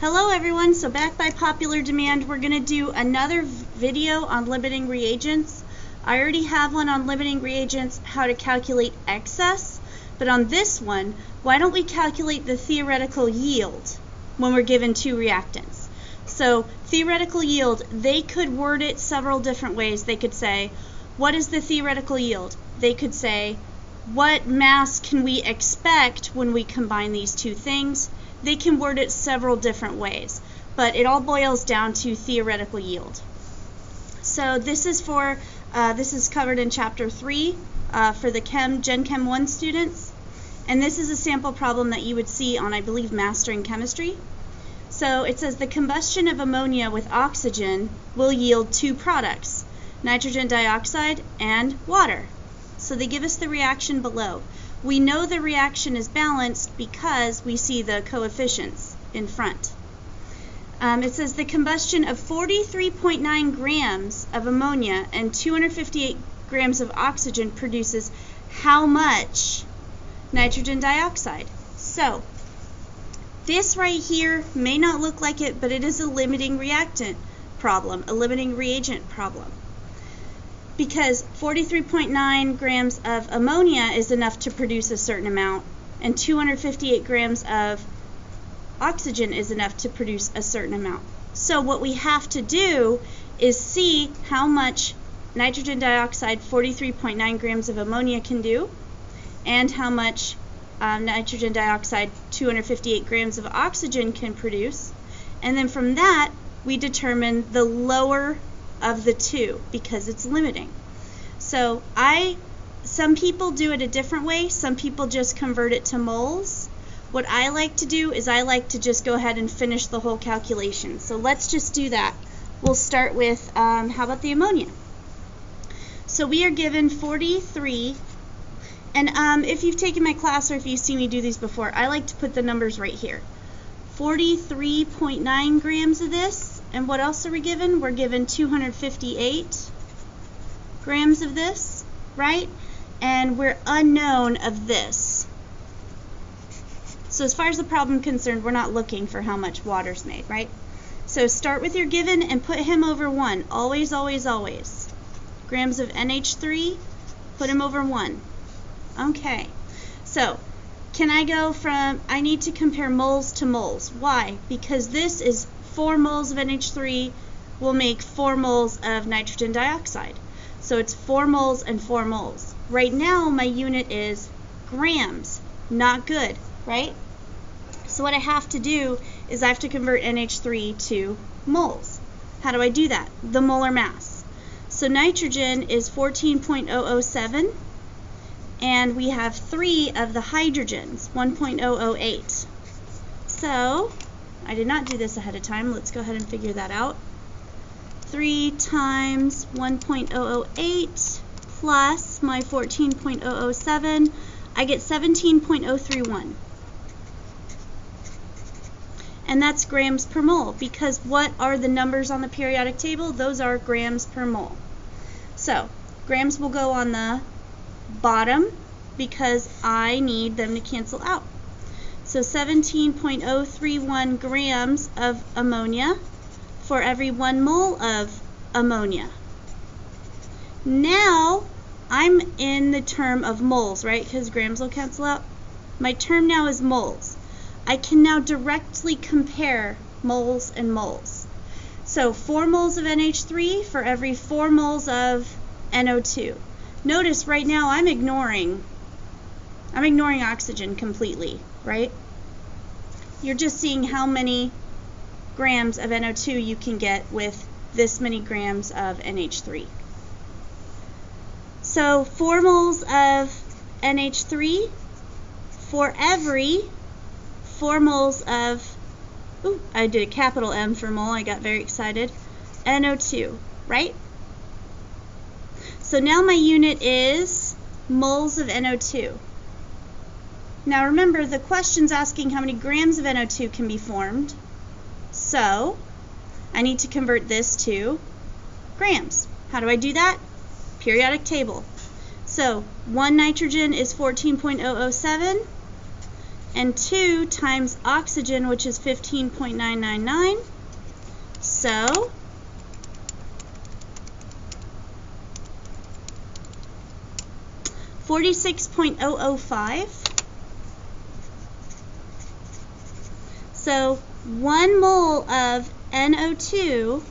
Hello everyone, so back by popular demand we're going to do another video on limiting reagents. I already have one on limiting reagents, how to calculate excess, but on this one, why don't we calculate the theoretical yield when we're given two reactants? So theoretical yield, they could word it several different ways. They could say, what is the theoretical yield? They could say, what mass can we expect when we combine these two things? They can word it several different ways, but it all boils down to theoretical yield. So this is for this is covered in chapter 3 for the Gen Chem 1 students, and this is a sample problem that you would see on, I believe, Mastering Chemistry. So it says the combustion of ammonia with oxygen will yield two products, nitrogen dioxide and water. So they give us the reaction below. We know the reaction is balanced because we see the coefficients in front. It says the combustion of 43.9 grams of ammonia and 258 grams of oxygen produces how much nitrogen dioxide? So this right here may not look like it, but it is a limiting reactant problem, a limiting reagent problem. Because 43.9 grams of ammonia is enough to produce a certain amount, and 258 grams of oxygen is enough to produce a certain amount. So what we have to do is see how much nitrogen dioxide 43.9 grams of ammonia can do, and how much nitrogen dioxide 258 grams of oxygen can produce, and then from that we determine the lower of the two because it's limiting. So some people do it a different way. Some people just convert it to moles. What I like to do is I like to just go ahead and finish the whole calculation. So let's just do that. We'll start with how about the ammonia? So we are given 43, and if you've taken my class or if you've seen me do these before, I like to put the numbers right here. 43.9 grams of this. And what else are we given? We're given 258 grams of this, right? And we're unknown of this. So as far as the problem concerned, we're not looking for how much water's made, right? So start with your given and put him over 1. Always, always, always. Grams of NH3, put him over 1. Okay. So can I go from, I need to compare moles to moles. Why? Because this is 4 moles of NH3 will make 4 moles of nitrogen dioxide. So it's 4 moles and 4 moles. Right now my unit is grams. Not good, right? So what I have to do is I have to convert NH3 to moles. How do I do that? The molar mass. So nitrogen is 14.007, and we have 3 of the hydrogens, 1.008. So I did not do this ahead of time. Let's go ahead and figure that out. 3 times 1.008 plus my 14.007, I get 17.031. And that's grams per mole, because what are the numbers on the periodic table? Those are grams per mole. So grams will go on the bottom because I need them to cancel out. So 17.031 grams of ammonia for every 1 mole of ammonia. Now I'm in the term of moles, right? Because grams will cancel out. My term now is moles. I can now directly compare moles and moles. So 4 moles of NH3 for every 4 moles of NO2. Notice right now I'm ignoring oxygen completely, right? You're just seeing how many grams of NO2 you can get with this many grams of NH3. So 4 moles of NH3 for every 4 moles of, I did a capital M for mole, I got very excited, NO2, right? So now my unit is moles of NO2. Now remember, the question's asking how many grams of NO2 can be formed. So I need to convert this to grams. How do I do that? Periodic table. So 1 nitrogen is 14.007. and 2 times oxygen, which is 15.999. So $46.005. So 1 mole of NO2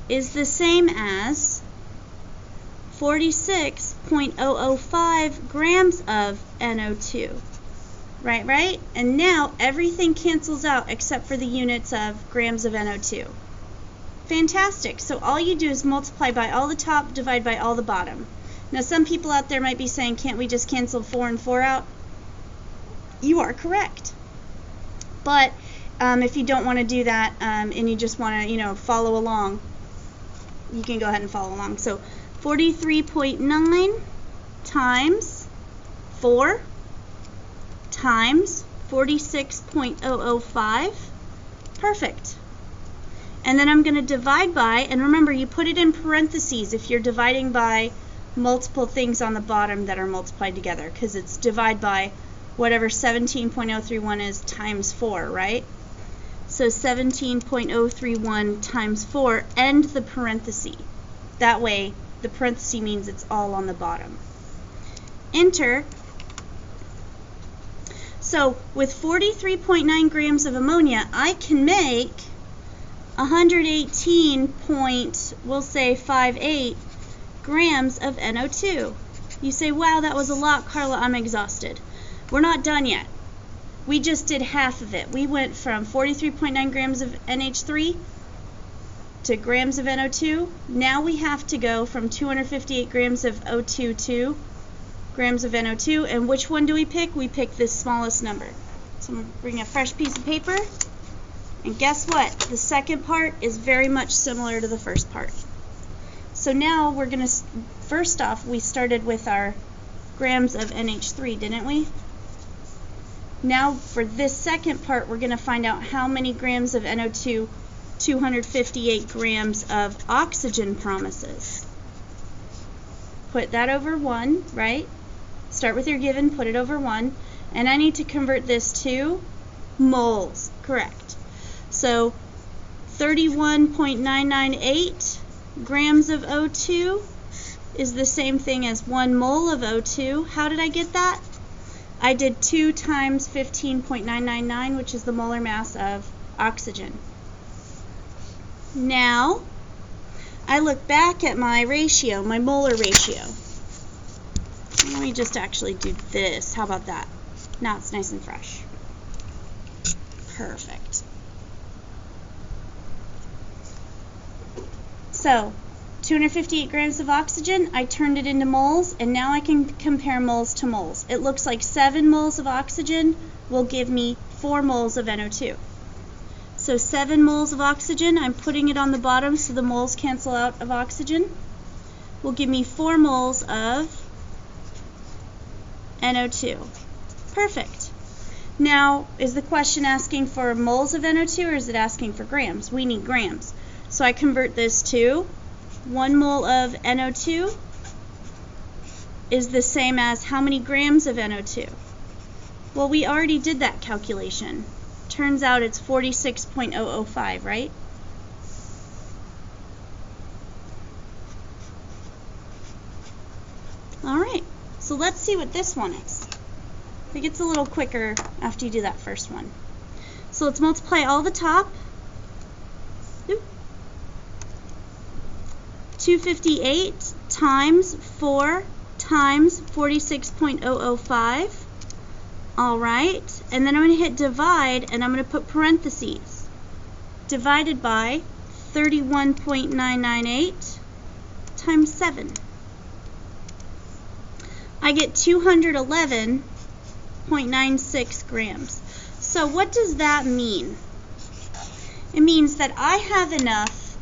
is the same as 46.005 grams of NO2. Right? And now everything cancels out except for the units of grams of NO2. Fantastic. So all you do is multiply by all the top, divide by all the bottom. Now some people out there might be saying, can't we just cancel 4 and 4 out? You are correct. But if you don't want to do that and you just want to, follow along, you can go ahead and follow along. So 43.9 times 4 times 46.005. Perfect. And then I'm going to divide by, and remember you put it in parentheses if you're dividing by multiple things on the bottom that are multiplied together, because it's divide by whatever 17.031 is times 4, right? So 17.031 times 4, end the parenthesis. That way the parenthesis means it's all on the bottom. Enter. So with 43.9 grams of ammonia, I can make 118.58 grams of NO2. You say, wow, that was a lot, Carla, I'm exhausted. We're not done yet. We just did half of it. We went from 43.9 grams of NH3 to grams of NO2. Now we have to go from 258 grams of O2 to grams of NO2. And which one do we pick? We pick this smallest number. So I'm going to bring a fresh piece of paper. And guess what? The second part is very much similar to the first part. So now we're going to, first off, we started with our grams of NH3, didn't we? Now for this second part, we're going to find out how many grams of NO2 258 grams of oxygen promises. Put that over 1, right? Start with your given, put it over 1. And I need to convert this to moles, correct. So 31.998 grams of O2 is the same thing as 1 mole of O2. How did I get that? I did 2 times 15.999, which is the molar mass of oxygen. Now, I look back at my ratio, my molar ratio. Let me just actually do this. How about that? Now it's nice and fresh. Perfect. So, 258 grams of oxygen, I turned it into moles, and now I can compare moles to moles. It looks like 7 moles of oxygen will give me 4 moles of NO2. So 7 moles of oxygen, I'm putting it on the bottom so the moles cancel out of oxygen, will give me 4 moles of NO2. Perfect. Now, is the question asking for moles of NO2 or is it asking for grams? We need grams. So I convert this to 1 mole of NO2 is the same as how many grams of NO2? Well, we already did that calculation. Turns out it's 46.005, right? Alright, so let's see what this one is. It gets a little quicker after you do that first one. So let's multiply all the top. 258 times 4 times 46.005. Alright, and then I'm going to hit divide and I'm going to put parentheses. Divided by 31.998 times 7. I get 211.96 grams. So what does that mean? It means that I have enough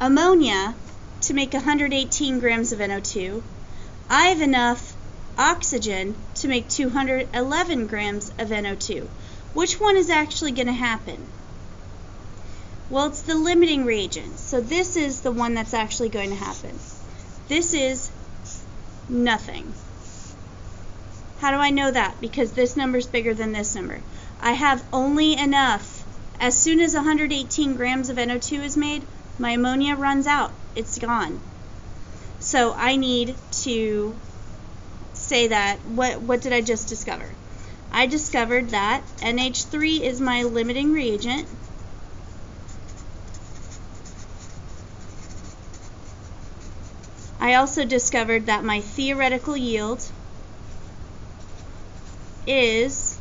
ammonia to make 118 grams of NO2. I have enough oxygen to make 211 grams of NO2. Which one is actually going to happen? Well, it's the limiting reagent. So this is the one that's actually going to happen. This is nothing. How do I know that? Because this number is bigger than this number. I have only enough. As soon as 118 grams of NO2 is made, my ammonia runs out. It's gone. So I need to say that, what did I just discover? I discovered that NH3 is my limiting reagent. I also discovered that my theoretical yield is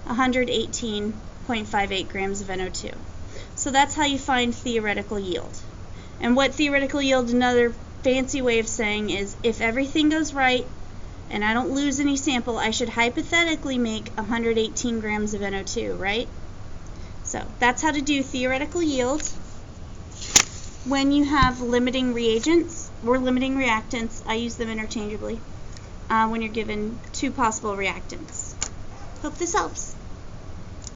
118.58 grams of NO2. So that's how you find theoretical yield. And what theoretical yield, another fancy way of saying, is if everything goes right and I don't lose any sample, I should hypothetically make 118 grams of NO2, right? So that's how to do theoretical yield when you have limiting reagents or limiting reactants. I use them interchangeably when you're given two possible reactants. Hope this helps.